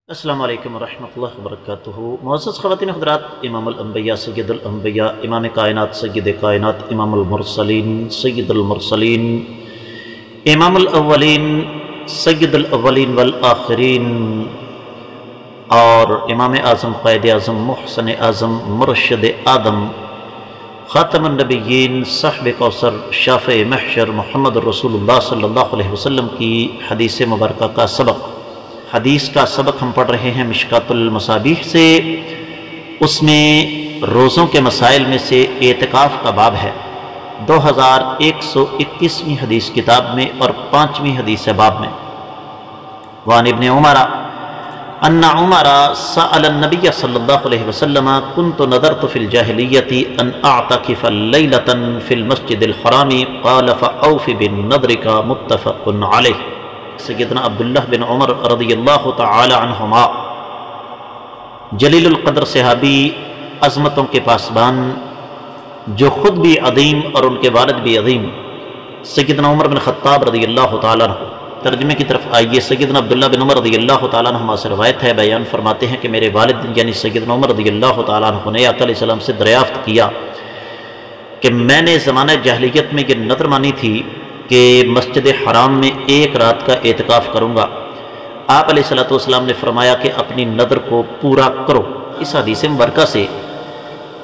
السلام علیکم ورحمۃ اللہ وبرکاتہ۔ معزز خواتین حضرات، امام الانبیاء سید الانبیاء، امام کائنات سید کائنات، امام المرسلین سید المرسلین، امام الاولین سید الاولین والآخرین، اور امام اعظم قائد اعظم محسن اعظم مرشد آدم خاتم النبیین صاحب کوثر شافع محشر محمد رسول اللہ صلی اللہ علیہ وسلم کی حدیث مبارکہ کا سبق، حدیث کا سبق ہم پڑھ رہے ہیں مشکات المصابیح سے۔ اس میں روزوں کے مسائل میں سے اعتکاف کا باب ہے 2121ویں حدیث کتاب میں اور 5ویں حدیث باب میں۔ وعن ابن عمر ان عمر سأل النبی صلی اللہ علیہ وسلم كنت نذرت في الجاہلیۃ ان اعتکف لیلۃ في المسجد الحرام قال فأوف بنذرک، متفق علیہ۔ سیدنا عبداللہ بن عمر رضی اللہ تعالی عنہما، جلیل القدر صحابی، عظمتوں کے پاسبان، جو خود بھی عظیم اور ان کے والد بھی عظیم، سیدنا عمر بن خطاب رضی اللہ تعالی عنہ۔ ترجمے کی طرف آئیے۔ سیدنا عبداللہ بن عمر رضی اللہ تعالی عنہما سے روایت ہے، بیان فرماتے ہیں کہ میرے والد یعنی سیدنا عمر رضی اللہ تعالی عنہ نے آقا علیہ السلام سے دریافت کیا کہ میں نے زمانہ جاہلیت میں یہ نذر مانی تھی کہ مسجد حرام میں ایک رات کا اعتکاف کروں گا۔ آپ علیہ السلام نے فرمایا کہ اپنی نذر کو پورا کرو۔ اس حدیث مبارکہ سے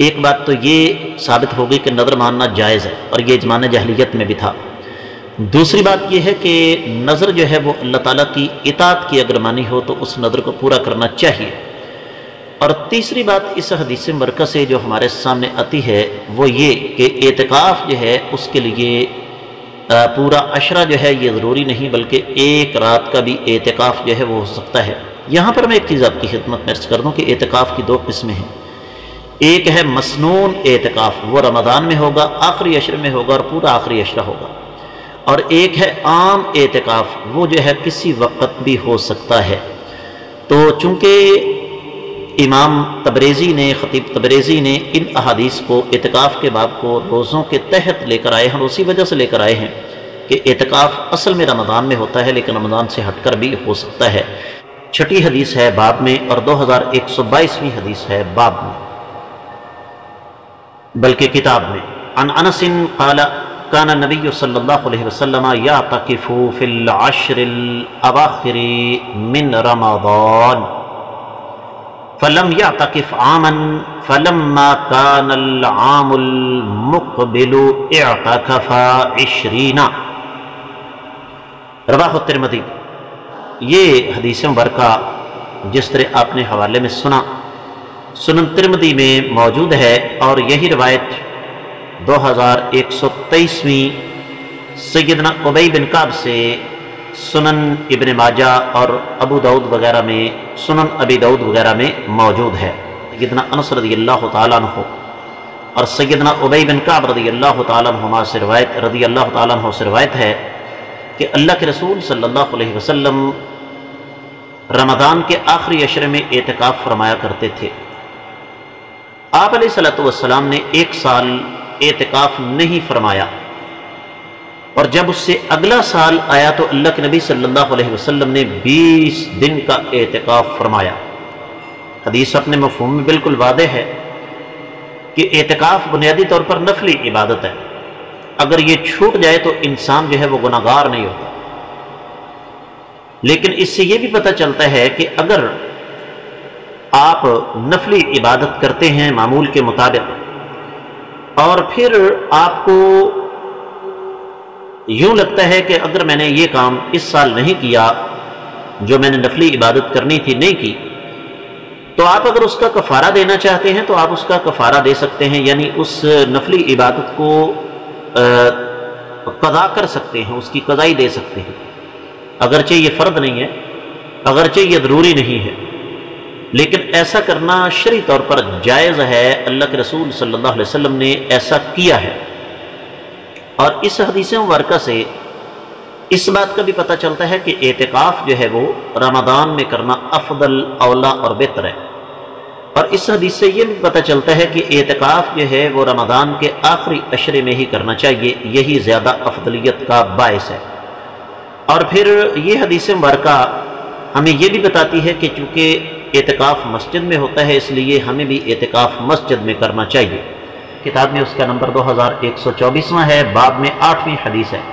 ایک بات تو یہ ثابت ہوگی کہ نذر ماننا جائز ہے، اور یہ زمانہ جاہلیت میں بھی تھا۔ دوسری بات یہ ہے کہ نذر جو ہے وہ اللہ تعالیٰ کی اطاعت کی اگر مانی ہو تو اس نذر کو پورا کرنا چاہیے۔ اور تیسری بات اس حدیث مبارکہ سے جو ہمارے سامنے آتی ہے وہ یہ کہ اعتکاف جو ہے اس کے لیے پورا عشرہ جو ہے یہ ضروری نہیں، بلکہ ایک رات کا بھی اعتکاف جو ہے وہ ہو سکتا ہے۔ یہاں پر میں ایک چیز آپ کی خدمت میں عرض کر دوں کہ اعتکاف کی دو قسمیں ہیں۔ ایک ہے مسنون اعتکاف، وہ رمضان میں ہوگا، آخری عشر میں ہوگا اور پورا آخری عشرہ ہوگا۔ اور ایک ہے عام اعتکاف، وہ جو ہے کسی وقت بھی ہو سکتا ہے۔ تو چونکہ امام تبریزی نے، خطیب تبریزی نے ان احادیث کو، اعتکاف کے باب کو روزوں کے تحت لے کر آئے ہیں، اور اسی وجہ سے لے کر آئے ہیں کہ اعتکاف اصل میں رمضان میں ہوتا ہے لیکن رمضان سے ہٹ کر بھی ہو سکتا ہے۔ چھٹی حدیث ہے باب میں اور 2122ویں حدیث ہے باب میں، بلکہ کتاب میں۔ عن انس قال كان النبي صلی اللہ علیہ وسلم يعتكف في العشر الاواخر من رمضان فلم يعتكف عاما فلما كان العام المقبل اعتكف 20۔ رواہ الترمذی۔ یہ حدیث مبارکہ جس طرح آپ نے حوالے میں سنا، سنن ترمذی میں موجود ہے، اور یہی روایت 2123ویں سیدنا ابی بن کعب سے سنن ابن ماجہ اور ابو داؤد وغیرہ میں، سنن ابی داؤد وغیرہ میں موجود ہے۔ سیدنا انس رضی اللہ تعالیٰ عنہ اور سیدنا ابی بن کعب رضی اللہ تعالیٰ عنہما سے روایت ہے کہ اللہ کے رسول صلی اللہ علیہ وسلم رمضان کے آخری عشرے میں اعتکاف فرمایا کرتے تھے۔ آپ علیہ السلام نے ایک سال اعتکاف نہیں فرمایا، اور جب اس سے اگلا سال آیا تو اللہ کے نبی صلی اللہ علیہ وسلم نے 20 دن کا اعتکاف فرمایا۔ حدیث اپنے مفہوم میں بالکل واضح ہے کہ اعتکاف بنیادی طور پر نفلی عبادت ہے، اگر یہ چھوٹ جائے تو انسان جو ہے وہ گناہگار نہیں ہوتا۔ لیکن اس سے یہ بھی پتہ چلتا ہے کہ اگر آپ نفلی عبادت کرتے ہیں معمول کے مطابق، اور پھر آپ کو یوں لگتا ہے کہ اگر میں نے یہ کام اس سال نہیں کیا، جو میں نے نفلی عبادت کرنی تھی نہیں کی، تو آپ اگر اس کا کفارہ دینا چاہتے ہیں تو آپ اس کا کفارہ دے سکتے ہیں، یعنی اس نفلی عبادت کو قضا کر سکتے ہیں، اس کی قضائی دے سکتے ہیں، اگرچہ یہ فرض نہیں ہے، اگرچہ یہ ضروری نہیں ہے، لیکن ایسا کرنا شرعی طور پر جائز ہے۔ اللہ کے رسول صلی اللہ علیہ وسلم نے ایسا کیا ہے، اور اس حدیث مبارکہ سے اس بات کا بھی پتہ چلتا ہے کہ اعتکاف جو ہے وہ رمضان میں کرنا افضل، اولا اور بہتر ہے۔ اور اس حدیث سے یہ بھی پتہ چلتا ہے کہ اعتکاف جو ہے وہ رمضان کے آخری عشرے میں ہی کرنا چاہیے، یہی زیادہ افضلیت کا باعث ہے۔ اور پھر یہ حدیث مبارکہ ہمیں یہ بھی بتاتی ہے کہ چونکہ اعتکاف مسجد میں ہوتا ہے اس لیے ہمیں بھی اعتکاف مسجد میں کرنا چاہیے۔ کتاب میں اس کا نمبر 2124 ہے، باب میں 8ویں حدیث ہے۔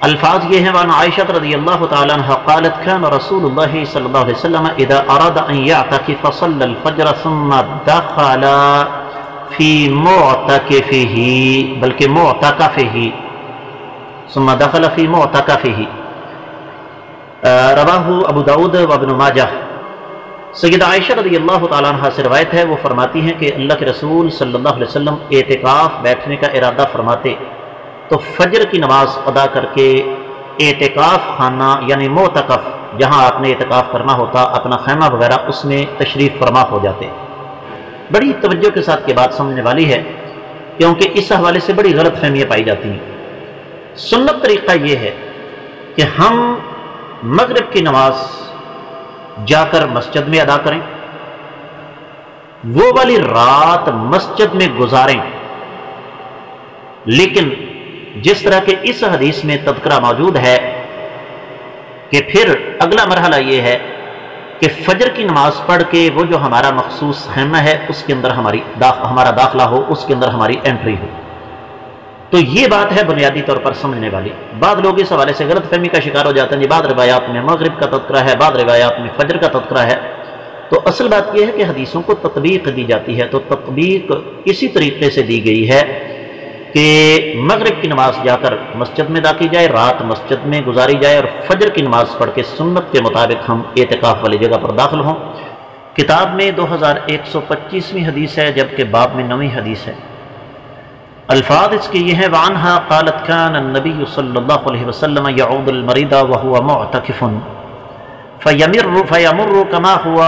الفاظ یہ ہیں، وعن عائشہ رضی اللہ تعالی عنہ قالت كان رسول اللہ صلی اللہ علیہ وسلم اذا اراد ان يعتكف صلى الفجر ثم دخل في معتكفه بلکہ معتکفه ثم دخل في معتكفه رواہ ابو داود و ابن ماجہ۔ سیدہ عائشہ رضی اللہ تعالیٰ عنہ سے روایت ہے، وہ فرماتی ہیں کہ اللہ کے رسول صلی اللہ علیہ وسلم اعتکاف بیٹھنے کا ارادہ فرماتے تو فجر کی نماز ادا کر کے اعتکاف خانہ یعنی معتکف جہاں آپ نے اعتکاف کرنا ہوتا اپنا خیمہ وغیرہ اس میں تشریف فرما ہو جاتے۔ بڑی توجہ کے ساتھ یہ بات سمجھنے والی ہے کیونکہ اس حوالے سے بڑی غلط فہمیاں پائی جاتی ہیں۔ سنت طریقہ یہ ہے کہ ہم مغرب کی نماز جا کر مسجد میں ادا کریں، وہ والی رات مسجد میں گزاریں، لیکن جس طرح کہ اس حدیث میں تذکرہ موجود ہے کہ پھر اگلا مرحلہ یہ ہے کہ فجر کی نماز پڑھ کے وہ جو ہمارا مخصوص خیمہ ہے اس کے اندر ہمارا داخلہ ہو، اس کے اندر ہماری انٹری ہو۔ تو یہ بات ہے بنیادی طور پر سمجھنے والی۔ بعض لوگ اس حوالے سے غلط فہمی کا شکار ہو جاتے ہیں، جی بعض روایات میں مغرب کا تذکرہ ہے، بعض روایات میں فجر کا تذکرہ ہے۔ تو اصل بات یہ ہے کہ حدیثوں کو تطبیق دی جاتی ہے، تو تطبیق اسی طریقے سے دی گئی ہے کہ مغرب کی نماز جا کر مسجد میں ادا کی جائے، رات مسجد میں گزاری جائے، اور فجر کی نماز پڑھ کے سنت کے مطابق ہم اعتکاف والی جگہ پر داخل ہوں۔ کتاب میں 2125ویں حدیث ہے، جبکہ باب میں 9ویں حدیث ہے۔ الفاظ اس کے یہ ہیں، وعنہا قالت كان النبی صلی اللہ علیہ وسلم يعود المریض وهو معتکف فیمر كما هو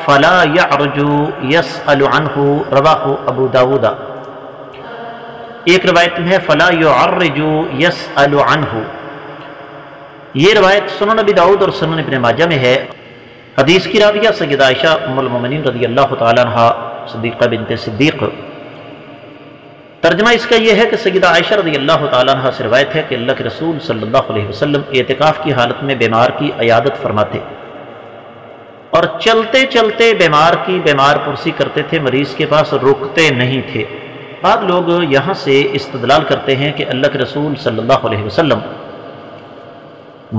فلا يعرج يسأل عنه، رواہ ابو داود۔ ایک روایت میں ہے فلا يعرج يسأل عنه، یہ روایت سنن ابی داؤد اور سنن ابن ماجہ میں ہے۔ حدیث کی راویہ سیدہ عائشہ ام المومنین رضی اللہ تعالی عنہ صدیقہ بنت صدیق۔ ترجمہ اس کا یہ ہے کہ سیدہ عائشہ رضی اللہ تعالیٰ عنہ سے روایت ہے کہ اللہ کے رسول صلی اللہ علیہ وسلم اعتکاف کی حالت میں بیمار کی عیادت فرماتے اور چلتے چلتے بیمار کی بیمار پرسی کرتے تھے، مریض کے پاس رکتے نہیں تھے۔ بعض لوگ یہاں سے استدلال کرتے ہیں کہ اللہ کے رسول صلی اللہ علیہ وسلم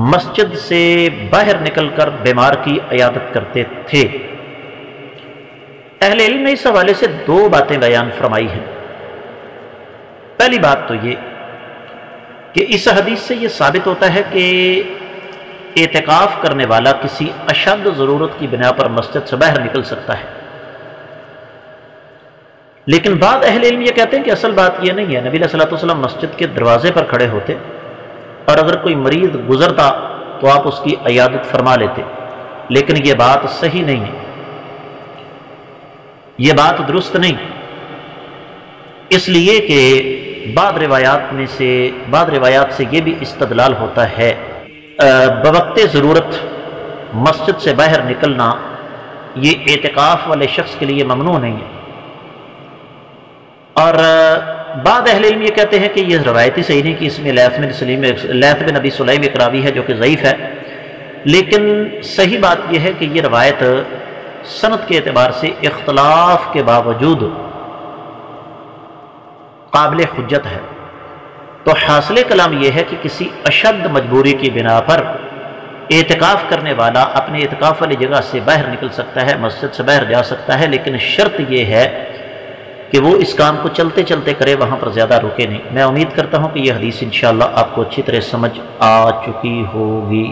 مسجد سے باہر نکل کر بیمار کی عیادت کرتے تھے۔ اہل علم نے اس حوالے سے 2 باتیں بیان فرمائی ہیں۔ پہلی بات تو یہ کہ اس حدیث سے یہ ثابت ہوتا ہے کہ اعتکاف کرنے والا کسی اشد ضرورت کی بنا پر مسجد سے باہر نکل سکتا ہے، لیکن بعض اہل علم یہ کہتے ہیں کہ اصل بات یہ نہیں ہے۔ نبی علیہ الصلوۃ والسلام مسجد کے دروازے پر کھڑے ہوتے اور اگر کوئی مریض گزرتا تو آپ اس کی عیادت فرما لیتے، لیکن یہ بات صحیح نہیں ہے، یہ بات درست نہیں، اس لیے کہ بعض روایات سے یہ بھی استدلال ہوتا ہے بوقت ضرورت مسجد سے باہر نکلنا یہ اعتکاف والے شخص کے لیے ممنوع نہیں ہے۔ اور بعض اہل علم یہ کہتے ہیں کہ یہ روایتی صحیح نہیں، کہ اس میں لیث بن ابی سلیم ایک راوی ہے جو کہ ضعیف ہے، لیکن صحیح بات یہ ہے کہ یہ روایت سند کے اعتبار سے اختلاف کے باوجود قابل حجت ہے۔ تو حاصل کلام یہ ہے کہ کسی اشد مجبوری کی بنا پر اعتکاف کرنے والا اپنے اعتکاف والی جگہ سے باہر نکل سکتا ہے، مسجد سے باہر جا سکتا ہے، لیکن شرط یہ ہے کہ وہ اس کام کو چلتے چلتے کرے، وہاں پر زیادہ رکے نہیں۔ میں امید کرتا ہوں کہ یہ حدیث انشاءاللہ آپ کو اچھی طرح سمجھ آ چکی ہوگی۔